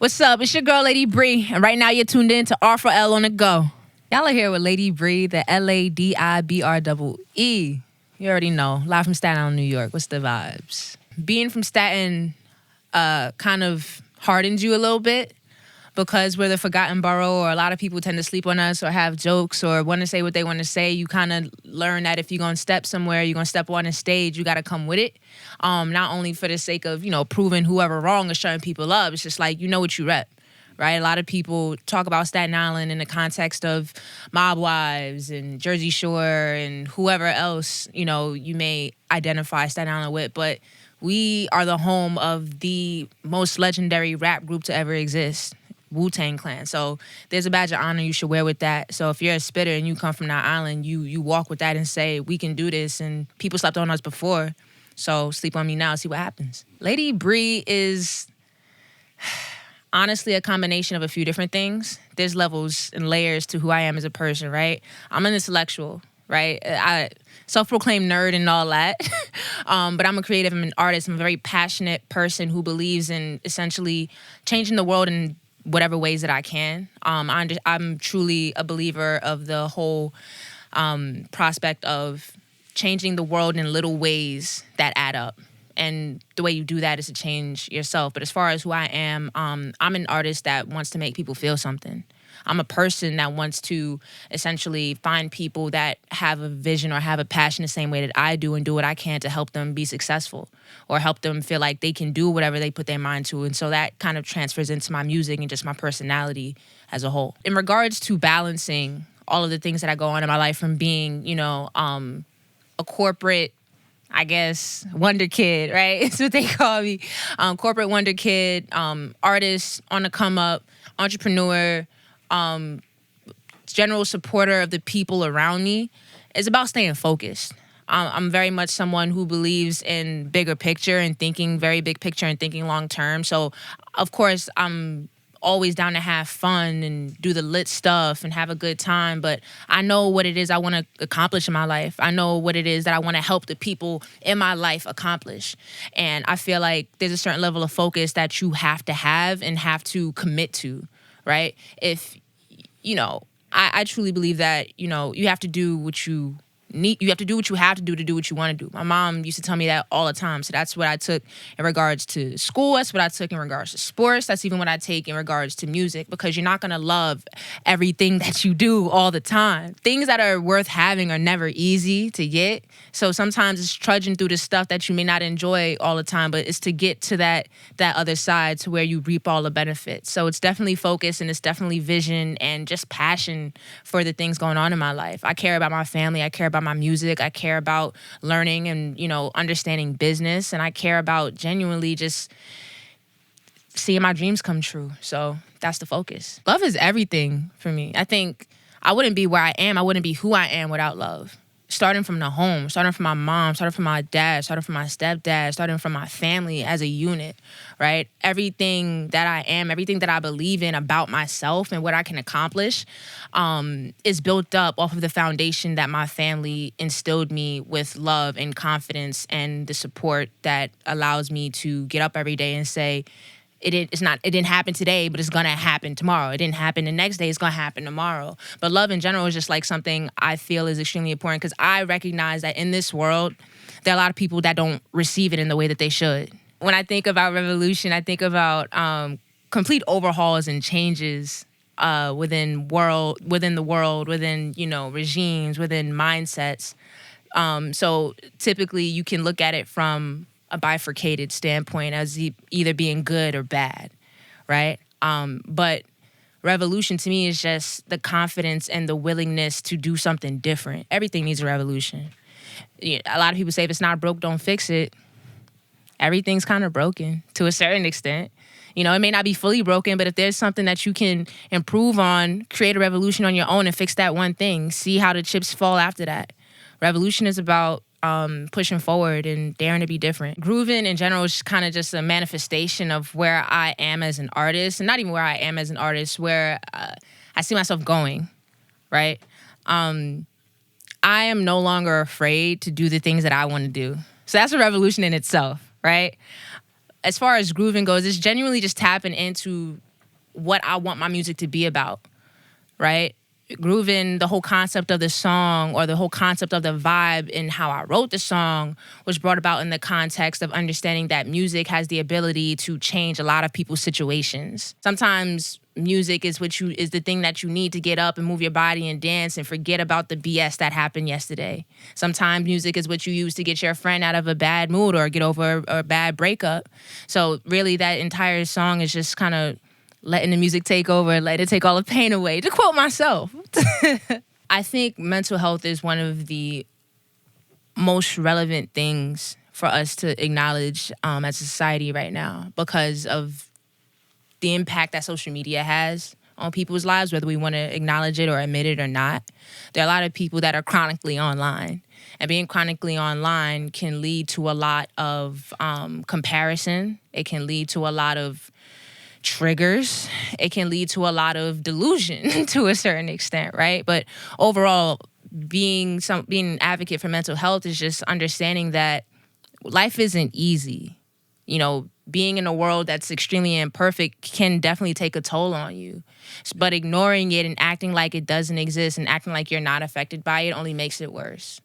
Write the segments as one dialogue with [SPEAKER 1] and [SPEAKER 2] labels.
[SPEAKER 1] What's up? It's your girl, Ladibree, and right now you're tuned in to R4L on the go. Y'all are here with Ladibree, the Ladibree. You already know, live from Staten Island, New York. What's the vibes? Being from Staten kind of hardens you a little bit because we're the forgotten borough, or a lot of people tend to sleep on us or have jokes or want to say what they want to say. You kind of learn that if you're going to step somewhere, you're going to step on a stage, you got to come with it. Not only for the sake of, proving whoever wrong or shutting people up. It's just like, you know what you rep, right? A lot of people talk about Staten Island in the context of Mob Wives and Jersey Shore and whoever else, you may identify Staten Island with. But we are the home of the most legendary rap group to ever exist. Wu-Tang Clan. So there's a badge of honor you should wear with that. So if you're a spitter and you come from that island, you walk with that and say, we can do this. And people slept on us before, so sleep on me now, see what happens. Ladibree is honestly a combination of a few different things. There's levels and layers to who I am as a person, right? I'm an intellectual, right? I self-proclaimed nerd and all that. But I'm a creative, I'm an artist. I'm a very passionate person who believes in essentially changing the world in whatever ways that I can. I'm truly a believer of the whole prospect of changing the world in little ways that add up. And the way you do that is to change yourself. But as far as who I am, I'm an artist that wants to make people feel something. I'm a person that wants to essentially find people that have a vision or have a passion the same way that I do and do what I can to help them be successful or help them feel like they can do whatever they put their mind to. And so that kind of transfers into my music and just my personality as a whole. In regards to balancing all of the things that I go on in my life from being, a corporate, I guess, wonder kid, right? It's what they call me. Corporate wonder kid, artist on the come up, entrepreneur, general supporter of the people around me. It's about staying focused. I'm very much someone who believes in bigger picture and thinking very big picture and thinking long term. So, of course, I'm always down to have fun and do the lit stuff and have a good time. But I know what it is I want to accomplish in my life. I know what it is that I want to help the people in my life accomplish. And I feel like there's a certain level of focus that you have to have and have to commit to, right? If, I truly believe that, you have to do what you need. You have to do what you have to do what you want to do. My mom used to tell me that all the time. So that's what I took in regards to school. That's what I took in regards to sports. That's even what I take in regards to music, because you're not going to love everything that you do all the time. Things that are worth having are never easy to get. So sometimes it's trudging through the stuff that you may not enjoy all the time, but it's to get to that other side to where you reap all the benefits. So it's definitely focus and it's definitely vision and just passion for the things going on in my life. I care about my family. I care about my music. I care about learning and, understanding business. And I care about genuinely just seeing my dreams come true. So that's the focus. Love is everything for me. I think I wouldn't be where I am. I wouldn't be who I am without love. Starting from the home, starting from my mom, starting from my dad, starting from my stepdad, starting from my family as a unit, right? Everything that I am, everything that I believe in about myself and what I can accomplish is built up off of the foundation that my family instilled me with love and confidence and the support that allows me to get up every day and say, it didn't happen today, but it's gonna happen tomorrow. It didn't happen the next day, it's gonna happen tomorrow. But love in general is just like something I feel is extremely important, because I recognize that in this world, there are a lot of people that don't receive it in the way that they should. When I think about revolution, I think about complete overhauls and changes within the world, within, regimes, within mindsets. So typically you can look at it from a bifurcated standpoint as either being good or bad, right? But revolution to me is just the confidence and the willingness to do something different. Everything needs a revolution. A lot of people say if it's not broke, don't fix it. Everything's kind of broken to a certain extent. It may not be fully broken, but if there's something that you can improve on, create a revolution on your own and fix that one thing. See how the chips fall after that. Revolution is about pushing forward and daring to be different. Grooving in general is kind of just a manifestation of where I am as an artist, and not even where I am as an artist, where I see myself going, right? I am no longer afraid to do the things that I want to do. So that's a revolution in itself, right? As far as grooving goes, it's genuinely just tapping into what I want my music to be about, right? Grooving, the whole concept of the song or the whole concept of the vibe and how I wrote the song was brought about in the context of understanding that music has the ability to change a lot of people's situations. Sometimes music is the thing that you need to get up and move your body and dance and forget about the BS that happened yesterday. Sometimes music is what you use to get your friend out of a bad mood or get over a bad breakup. So really that entire song is just kind of letting the music take over, let it take all the pain away, to quote myself. I think mental health is one of the most relevant things for us to acknowledge as a society right now because of the impact that social media has on people's lives, whether we want to acknowledge it or admit it or not. There are a lot of people that are chronically online. And being chronically online can lead to a lot of comparison. It can lead to a lot of triggers. It can lead to a lot of delusion to a certain extent, right? But overall, being an advocate for mental health is just understanding that life isn't easy. You know, being in a world that's extremely imperfect can definitely take a toll on you. But ignoring it and acting like it doesn't exist and acting like you're not affected by it only makes it worse.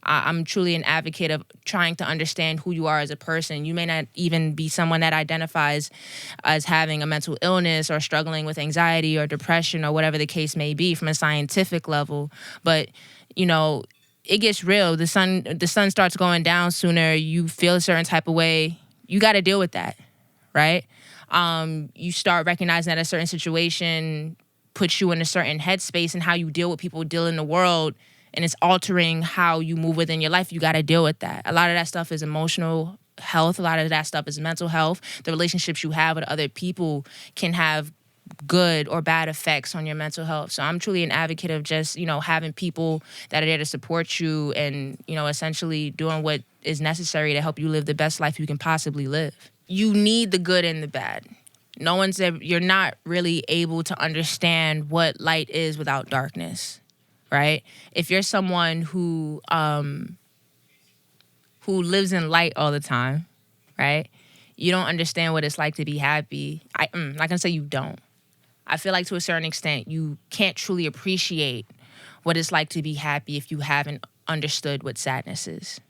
[SPEAKER 1] I'm truly an advocate of trying to understand who you are as a person. You may not even be someone that identifies as having a mental illness or struggling with anxiety or depression or whatever the case may be from a scientific level. But, you know, it gets real. The sun starts going down sooner. You feel a certain type of way. You got to deal with that, right? You start recognizing that a certain situation puts you in a certain headspace and how you deal with people deal in the world, and it's altering how you move within your life. You got to deal with that. A lot of that stuff is emotional health. A lot of that stuff is mental health. The relationships you have with other people can have good or bad effects on your mental health. So I'm truly an advocate of just, having people that are there to support you and, essentially doing what is necessary to help you live the best life you can possibly live. You need the good and the bad. You're not really able to understand what light is without darkness, right? If you're someone who lives in light all the time, right? You don't understand what it's like to be happy. I'm not gonna say you don't. I feel like to a certain extent, you can't truly appreciate what it's like to be happy if you haven't understood what sadness is.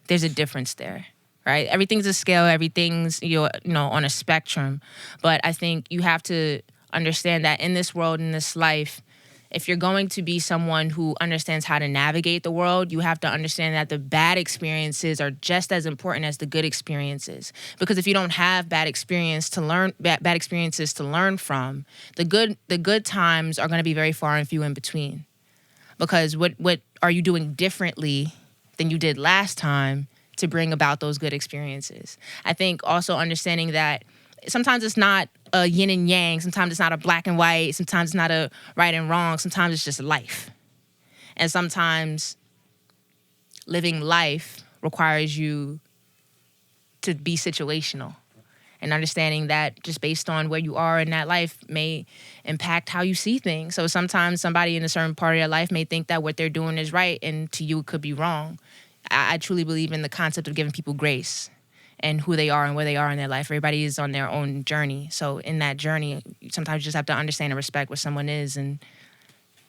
[SPEAKER 1] There's a difference there, right? Everything's a scale, everything's, on a spectrum. But I think you have to understand that in this world, in this life, if you're going to be someone who understands how to navigate the world, you have to understand that the bad experiences are just as important as the good experiences. Because if you don't have bad experiences to learn from, the good times are going to be very far and few in between. Because what are you doing differently than you did last time to bring about those good experiences? I think also understanding that sometimes it's not a yin and yang. Sometimes it's not a black and white. Sometimes it's not a right and wrong. Sometimes it's just life. And sometimes living life requires you to be situational. And understanding that just based on where you are in that life may impact how you see things. So sometimes somebody in a certain part of their life may think that what they're doing is right, and to you it could be wrong. I truly believe in the concept of giving people grace and who they are and where they are in their life. Everybody is on their own journey. So in that journey, sometimes you just have to understand and respect where someone is and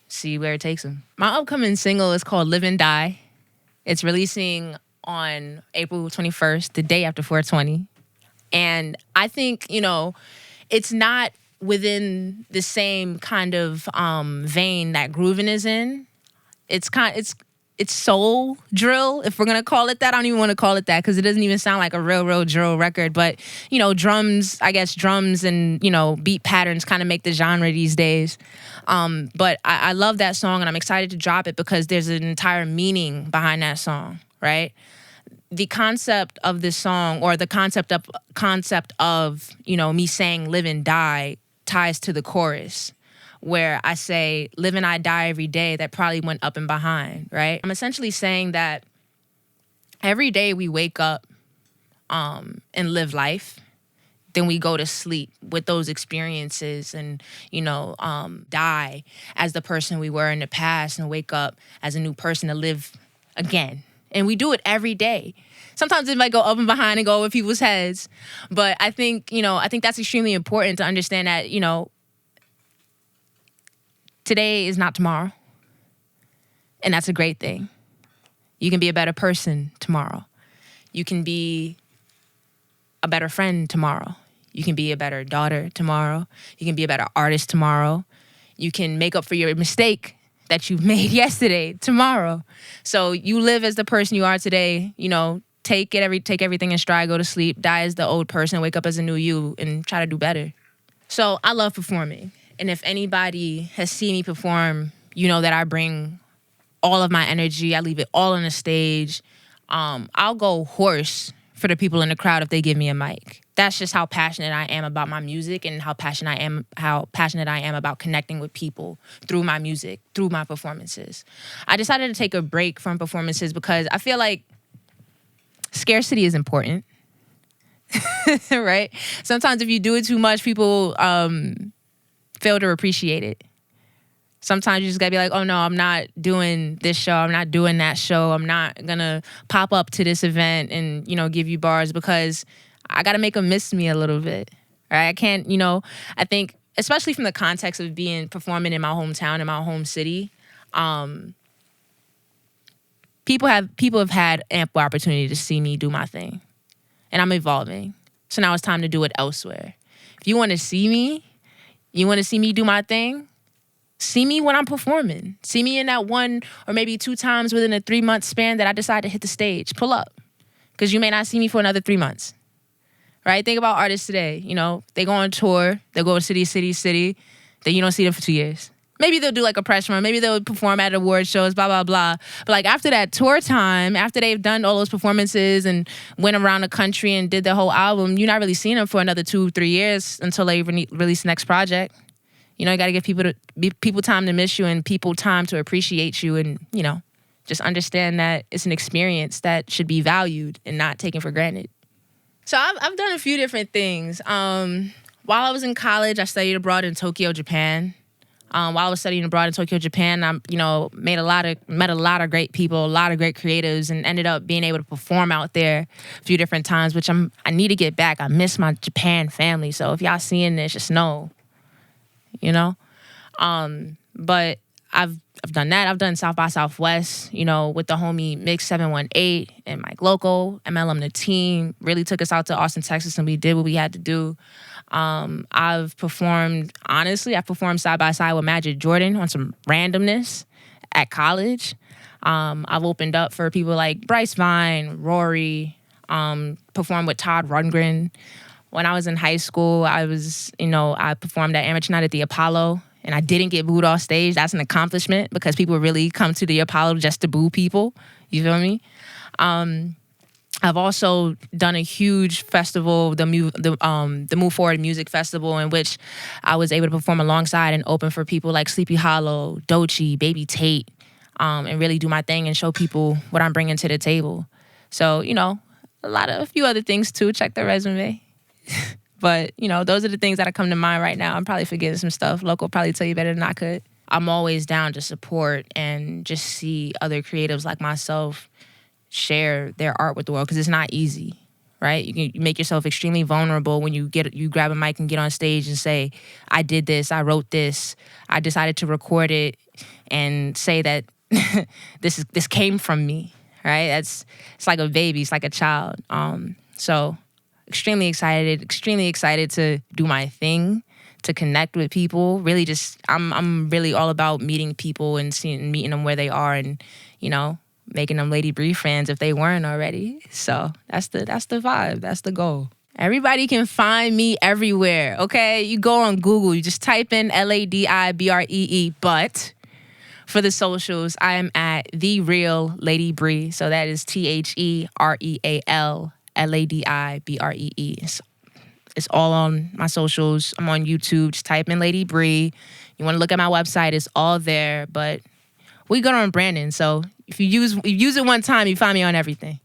[SPEAKER 1] see where it takes them. My upcoming single is called Live and Die. It's releasing on April 21st, the day after 420. And I think, it's not within the same kind of vein that Groovin' is in. It's soul drill, if we're going to call it that. I don't even want to call it that because it doesn't even sound like a real drill record. But, drums and, beat patterns kind of make the genre these days. But I love that song, and I'm excited to drop it because there's an entire meaning behind that song, right? The concept of this song, or the concept of me saying live and die, ties to the chorus, where I say, live and I die every day, that probably went up and behind, right? I'm essentially saying that every day we wake up and live life, then we go to sleep with those experiences and, die as the person we were in the past and wake up as a new person to live again. And we do it every day. Sometimes it might go up and behind and go over people's heads. But I think that's extremely important to understand that, Today is not tomorrow. And that's a great thing. You can be a better person tomorrow. You can be a better friend tomorrow. You can be a better daughter tomorrow. You can be a better artist tomorrow. You can make up for your mistake that you made yesterday tomorrow. So you live as the person you are today, you know, take everything in stride, go to sleep, die as the old person, wake up as a new you, and try to do better. So I love performing. And if anybody has seen me perform, you know that I bring all of my energy. I leave it all on the stage. I'll go hoarse for the people in the crowd if they give me a mic. That's just how passionate I am about my music and how passionate I am about connecting with people through my music, through my performances. I decided to take a break from performances because I feel like scarcity is important, right? Sometimes if you do it too much, people fail to appreciate it. Sometimes you just gotta be like, oh no, I'm not doing this show. I'm not doing that show. I'm not gonna pop up to this event and, you know, give you bars because I gotta make them miss me a little bit. Right? I can't, you know, I think, especially from the context of performing in my hometown, in my home city, people have had ample opportunity to see me do my thing. And I'm evolving. So now it's time to do it elsewhere. If you wanna see me, you wanna see me do my thing, see me when I'm performing. See me in that 1 or maybe 2 times within a 3-month span that I decide to hit the stage. Pull up. Because you may not see me for another 3 months. Right? Think about artists today. You know, they go on tour. They go to city. Then you don't see them for 2 years. Maybe they'll do like a press run. Maybe they'll perform at award shows, blah, blah, blah. But like after that tour time, after they've done all those performances and went around the country and did their whole album, you're not really seeing them for another 2-3 years until they release the next project. You know, you got to give people time to miss you and people time to appreciate you and, you know, just understand that it's an experience that should be valued and not taken for granted. So I've done a few different things. While I was in college, I studied abroad in Tokyo, Japan. While I was studying abroad in Tokyo, Japan, I, you know, met a lot of great people, a lot of great creatives, and ended up being able to perform out there a few different times, which I need to get back. I miss my Japan family. So if y'all seeing this, just know. You know? But I've done that. I've done South by Southwest, you know, with the homie Mix 718 and Mike Loco, MLM the team, really took us out to Austin, Texas, and we did what we had to do. I've performed side by side with Magic Jordan on some randomness at college. I've opened up for people like Bryce Vine, Rory, performed with Todd Rundgren. When I was in high school, I performed at Amateur Night at the Apollo, and I didn't get booed off stage. That's an accomplishment because people really come to the Apollo just to boo people. You feel me? I've also done a huge festival, the Move Forward Music Festival, in which I was able to perform alongside and open for people like Sleepy Hollow, Doechii, Baby Tate, and really do my thing and show people what I'm bringing to the table. So, you know, a few other things too. Check the resume. But, you know, those are the things that come to mind right now. I'm probably forgetting some stuff. Loco will probably tell you better than I could. I'm always down to support and just see other creatives like myself share their art with the world because it's not easy, right? You make yourself extremely vulnerable when you grab a mic and get on stage and say, I did this, I wrote this, I decided to record it and say that this came from me, right? It's like a baby, it's like a child. So extremely excited to do my thing, to connect with people. Really just, I'm really all about meeting people and meeting them where they are and, you know, making them Ladibree fans if they weren't already. So that's the vibe. That's the goal. Everybody can find me everywhere, okay? You go on Google, you just type in Ladibree, but for the socials, I am at The Real Ladibree. So that is TheReal Ladibree. It's all on my socials. I'm on YouTube. Just type in Ladibree. You want to look at my website, it's all there. But we good on branding. So if you use it one time, you find me on everything.